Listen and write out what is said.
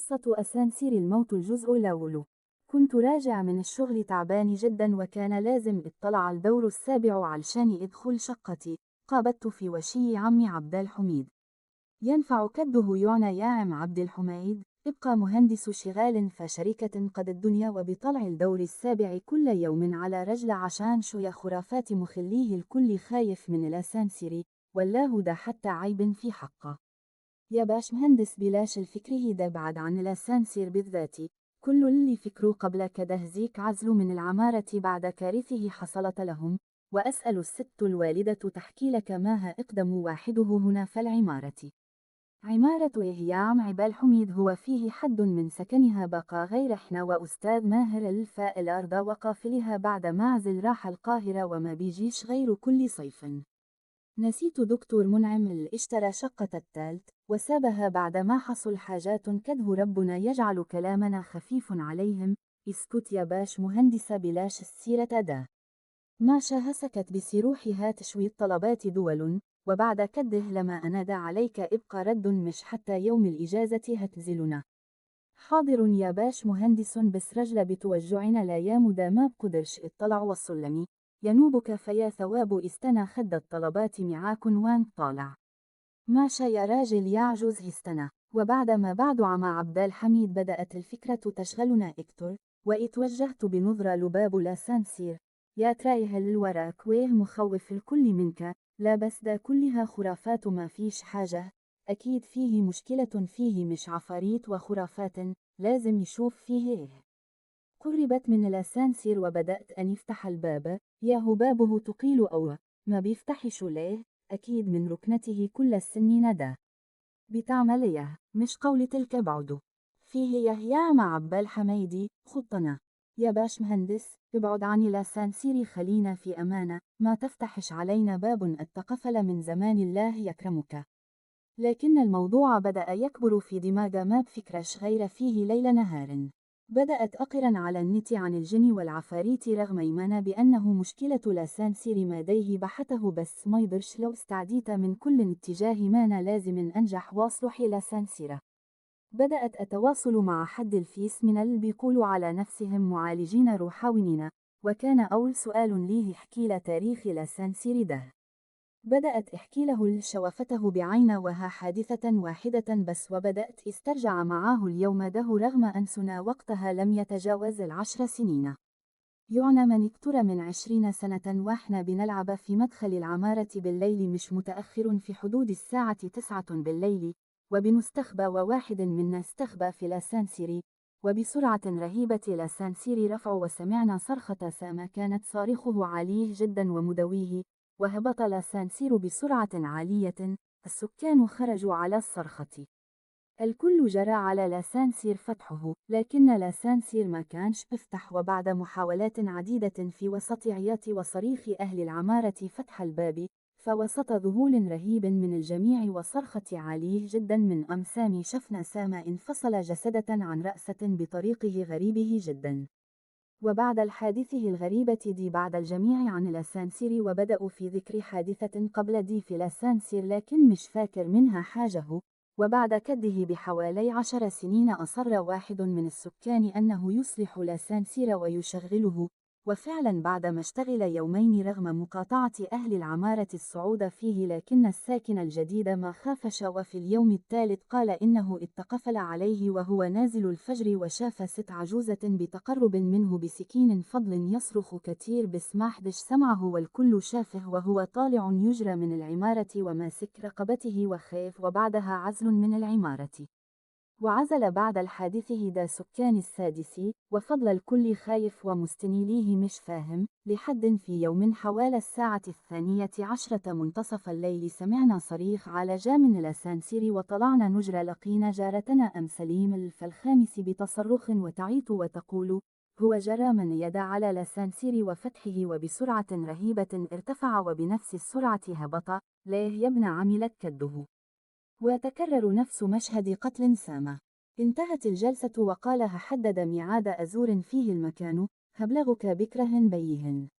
قصة أسانسير الموت الجزء الأول. كنت راجع من الشغل تعبان جدا وكان لازم اطلع الدور السابع علشان ادخل شقتي. قابلت في وشي عمي عبد الحميد. ينفع كده يعنى يا عم عبد الحميد؟ ابقى مهندس شغال في شركة قد الدنيا وبطلع الدور السابع كل يوم على رجل عشان شوية خرافات مخليه الكل خايف من الأسانسير. والله ده حتى عيب في حقه. يا باش مهندس بلاش الفكره ده بعد عن الأسانسير بالذات. كل اللي فكروا قبل كده هزيك عزلوا من العمارة بعد كارثه حصلت لهم. وأسأل الست الوالدة تحكي لك ما أقدم واحده هنا في العمارة. عمارة إيه يا عم عبال حميد؟ هو فيه حد من سكنها بقى غير إحنا وأستاذ ماهر الفاء الأرض وقافلها بعد معزل راح القاهرة وما بيجيش غير كل صيف. نسيت دكتور منعم اللي اشترى شقة التالت وسابها بعد ما حصل حاجات كده ربنا يجعل كلامنا خفيف عليهم. اسكت يا باش مهندسة بلاش السيرة ده. ماشا هسكت بسروحها تشوي الطلبات دول. وبعد كده لما أنادى عليك ابقى رد مش حتى يوم الإجازة هتزلنا. حاضر يا باش مهندس بس رجل بتوجعنا لا يا مدى ما بقدرش اطلع والسلمي. ينوبك فيا ثواب استنى خد الطلبات معاكن وان طالع. ماشا يا راجل يا عجوز استنى. وبعد ما بعد عم عبد الحميد بدأت الفكرة تشغلنا أكتر. واتوجهت بنظرة لباب الأسانسير. يا تراي هل الوراك ويه مخوف الكل منك؟ لا بس ده كلها خرافات ما فيش حاجة. أكيد فيه مشكلة فيه مش عفاريت وخرافات. لازم يشوف فيه إيه. قربت من الأسانسير وبدأت أن يفتح الباب. ياهو بابه تقيل أو ما بيفتحش ليه؟ أكيد من ركنته كل السنين ده. بتعمل إيه؟ مش قول تلك بعده. فيه يا مع عبال حميدي خطنا. يا باش مهندس ابعد عن الأسانسير خلينا في أمانة ما تفتحش علينا باب اتقفل من زمان الله يكرمك. لكن الموضوع بدأ يكبر في دماغ ما بفكرش غير فيه ليل نهار. بدأت أقرا على النت عن الجن والعفاريت رغم إيمانا بأنه مشكلة الأسانسير ماديه بحته بس ما يقدرش لو استعديت من كل اتجاه ما أنا لازم أنجح واصلح الأسانسير. بدأت أتواصل مع حد الفيس من اللي بيقولوا على نفسهم معالجين روحانيين. وكان أول سؤال ليه احكي له تاريخ الأسانسير ده. بدأت احكي له شوفته بعين وها حادثة واحدة بس وبدأت استرجع معاه اليوم ده رغم أنسنا وقتها لم يتجاوز 10 سنين. يعنى من اكتر من 20 سنة واحنا بنلعب في مدخل العمارة بالليل مش متأخر في حدود الساعة 9 بالليل. وبنستخبى وواحد منا استخبى في الأسانسير. وبسرعة رهيبة الأسانسير رفع وسمعنا صرخة سامة كانت صارخه عاليه جدا ومدويه. وهبط الأسانسير بسرعة عالية. السكان خرجوا على الصرخة. الكل جرى على الأسانسير فتحه لكن الأسانسير ما كانش بفتح وبعد محاولات عديدة في وسط عياط وصريخ أهل العمارة فتح الباب. فوسط ذهول رهيب من الجميع وصرخة عاليه جدا من أمسام شفنا سام انفصل جسدة عن رأسة بطريقه غريبه جدا. وبعد الحادثة الغريبة دي بعد الجميع عن الأسانسير وبدأوا في ذكر حادثة قبل دي في الأسانسير لكن مش فاكر منها حاجة. وبعد كده بحوالي 10 سنين أصر واحد من السكان أنه يصلح الأسانسير ويشغله. وفعلا بعد ما اشتغل يومين رغم مقاطعة أهل العمارة الصعود فيه لكن الساكن الجديد ما خافش وفي اليوم الثالث قال إنه اتقفل عليه وهو نازل الفجر وشاف ست عجوزة بتقرب منه بسكين فضل يصرخ كتير بس ما حدش سمعه والكل شافه وهو طالع يجرى من العمارة وماسك رقبته وخاف وبعدها عزل من العمارة. وعزل بعد الحادثة دا سكان السادس. وفضل الكل خايف ومستنيليه مش فاهم لحد في يوم حوالي الساعة 12 منتصف الليل سمعنا صريخ على جا من الأسانسير وطلعنا نجرى لقينا جارتنا أم سليم الفالخامس بتصرخ وتعيط وتقول هو جرى من يد على الأسانسير وفتحه وبسرعة رهيبة ارتفع وبنفس السرعة هبط. ليه يا ابن عملت كده. وتكرر نفس مشهد قتل سامة. انتهت الجلسة وقالها حدد ميعاد أزور فيه المكان. هبلغك بكره بيهن.